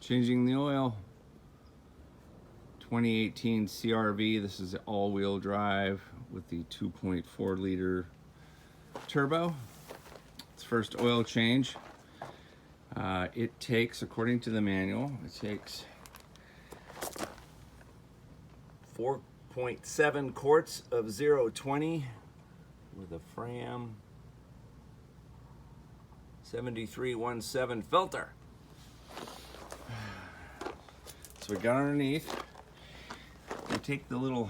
Changing the oil. 2018 CRV. This is all-wheel drive with the 2.4 liter turbo. It's first oil change. It takes, according to the manual, it takes 4.7 quarts of 0-20 with a Fram 7317 filter. So we got underneath. You take the little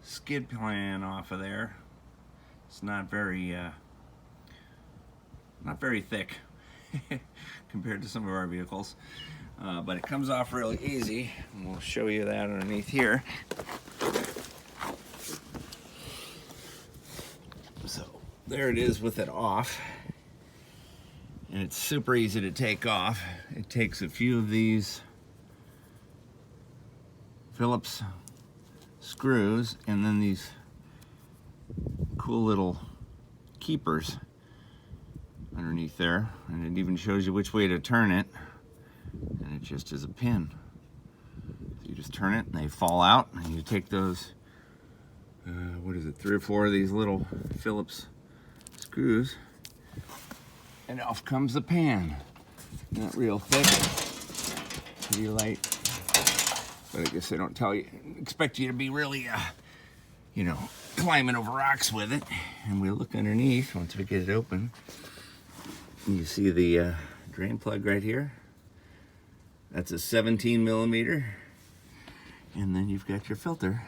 skid pan off of there. It's not very thick compared to some of our vehicles, but it comes off really easy, and we'll show you that underneath here. So there it is with it off, and it's super easy to take off. It takes a few of these Phillips screws and then these cool little keepers underneath there, and it even shows you which way to turn it, and it just is a pin. So you just turn it and they fall out, and you take those what is it, 3 or 4 of these little Phillips screws, and off comes the pan. Not real thick, pretty light, but I guess they don't expect you to be really you know, climbing over rocks with it. And we look underneath once we get it open. You see the drain plug right here. That's a 17 millimeter. And then you've got your filter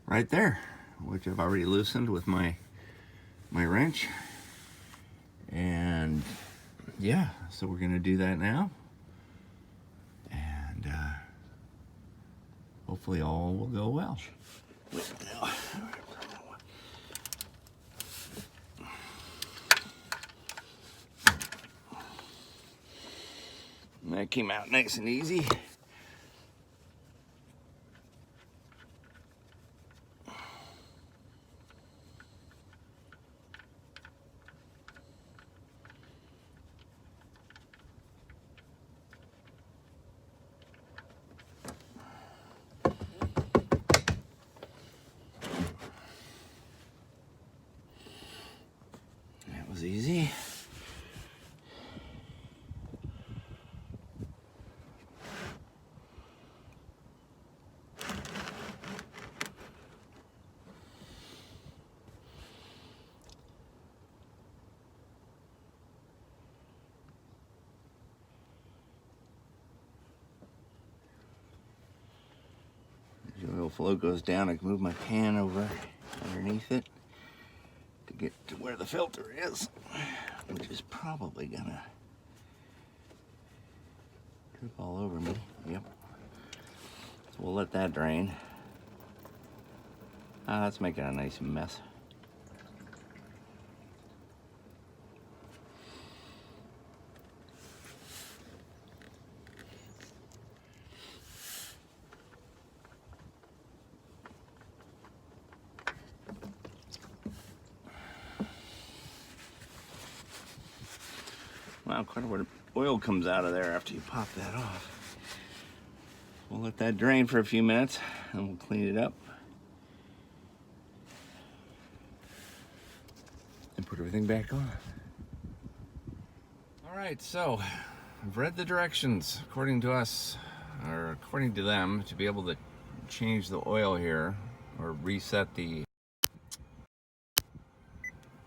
right there, which I've already loosened with my wrench. And yeah, so we're gonna do that now. And hopefully all will go well. That came out nice and easy. That was easy. The oil flow goes down. I can move my pan over underneath it to get to where the filter is, which is probably gonna trip all over me. Yep. So we'll let that drain. Let's make it a nice mess. Wow, quite a bit of oil comes out of there after you pop that off. We'll let that drain for a few minutes and we'll clean it up and put everything back on. All right, so I've read the directions according to us, or according to them, to be able to change the oil here or reset the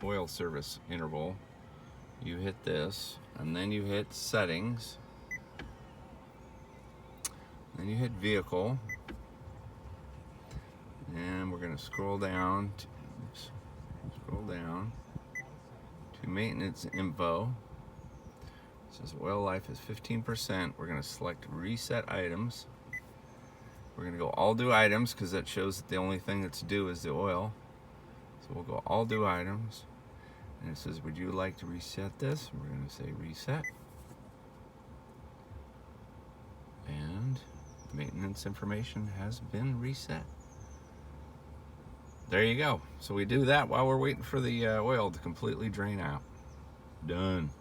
oil service interval. You hit this, and then you hit settings, then you hit vehicle, and we're going to scroll down to maintenance info. It says oil life is 15%. We're going to select reset items. We're going to go all due items because that shows that the only thing that's due is the oil. So we'll go all due items. And it says, would you like to reset this? We're going to say reset. And maintenance information has been reset. There you go. So we do that while we're waiting for the oil to completely drain out. Done.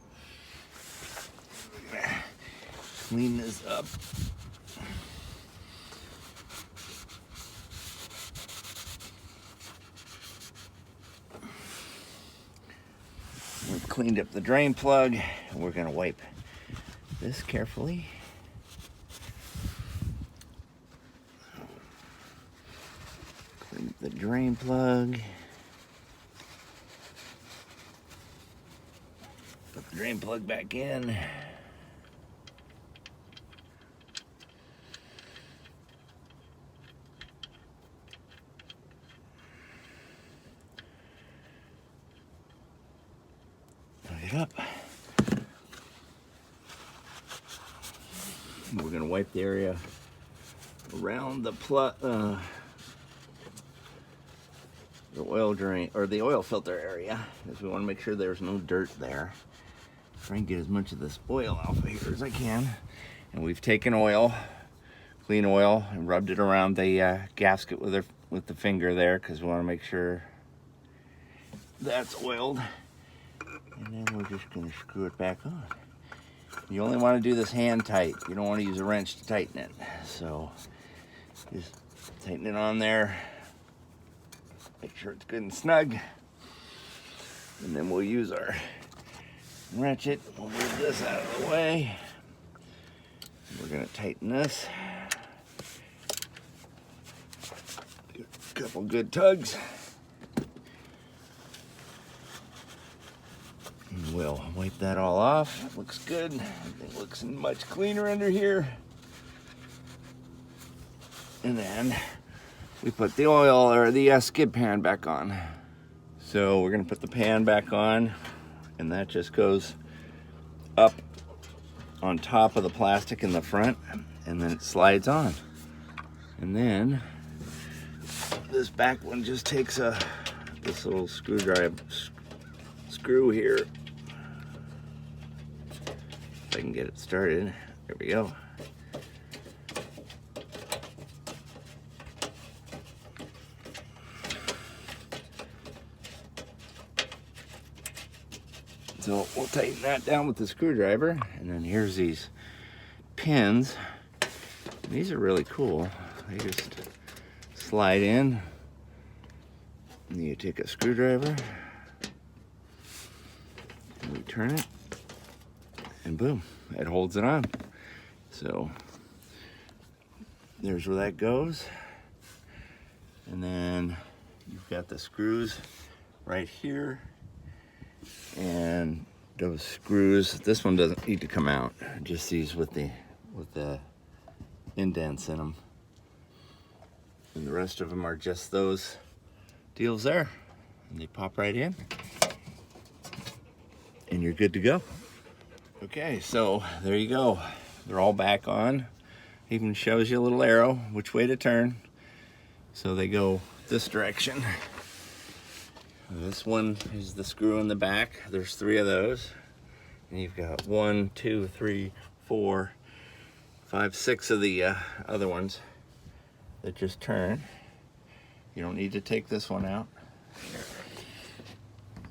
clean this up. We've cleaned up the drain plug, and we're gonna wipe this carefully. Clean up the drain plug. Put the drain plug back in. Plug it up. We're going to wipe the area around the oil drain, or the oil filter area, because we want to make sure there's no dirt there. Try and get as much of this oil off of here as I can. And we've taken oil, clean oil, and rubbed it around the gasket with the finger there, because we want to make sure that's oiled. And then we're just going to screw it back on. You only want to do this hand tight. You don't want to use a wrench to tighten it. So just tighten it on there. Make sure it's good and snug. And then we'll use our ratchet. We'll move this out of the way. We're going to tighten this. A couple good tugs. And we'll wipe that all off. It looks good. It looks much cleaner under here. And then we put the oil or the skid pan back on. So we're going to put the pan back on, and that just goes up on top of the plastic in the front, and then it slides on. And then this back one just takes this little screw here. If I can get it started. There we go. So we'll tighten that down with the screwdriver, and then here's these pins. These are really cool. They just slide in, and you take a screwdriver, and we turn it, and boom, it holds it on. So there's where that goes. And then you've got the screws right here. And those screws, this one doesn't need to come out, just these with the indents in them. And the rest of them are just those deals there. And they pop right in. And you're good to go. Okay, so there you go. They're all back on. Even shows you a little arrow which way to turn. So they go this direction. This one is the screw in the back. There's 3 of those. And you've got 1, 2, 3, 4, 5, 6 of the other ones that just turn. You don't need to take this one out.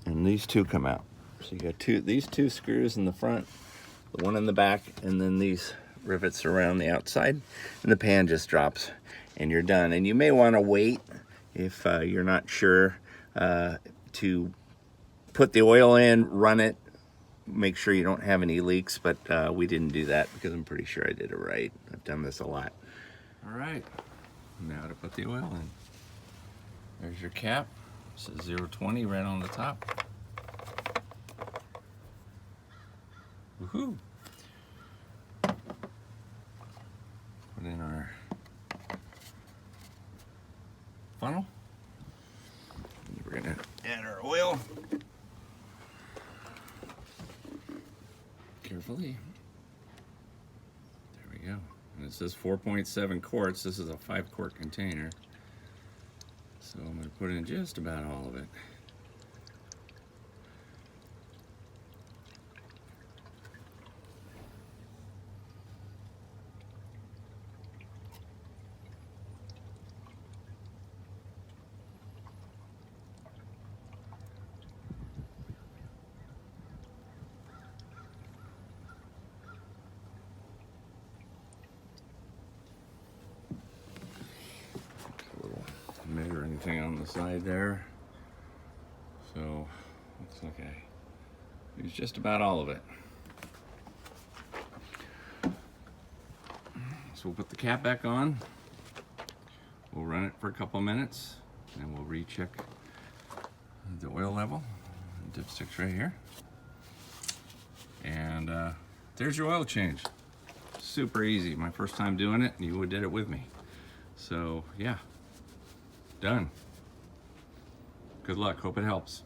And these 2 come out. So you got these 2 screws in the front, the one in the back, and then these rivets around the outside. And the pan just drops, and you're done. And you may want to wait if you're not sure to put the oil in, run it, make sure you don't have any leaks, but we didn't do that because I'm pretty sure I did it right. I've done this a lot. All right, now to put the oil in. There's your cap. It says 020 right on the top. Woohoo! Put in our funnel. We're gonna add our oil carefully. There we go. And it says 4.7 quarts. This is a 5-quart container. So I'm gonna put in just about all of it. everything on the side there. So looks like I used just about all of it. So we'll put the cap back on. We'll run it for a couple of minutes, and we'll recheck the oil level. Dipstick's right here. And there's your oil change. Super easy. My first time doing it, and you did it with me. So yeah, done. Good luck. Hope it helps.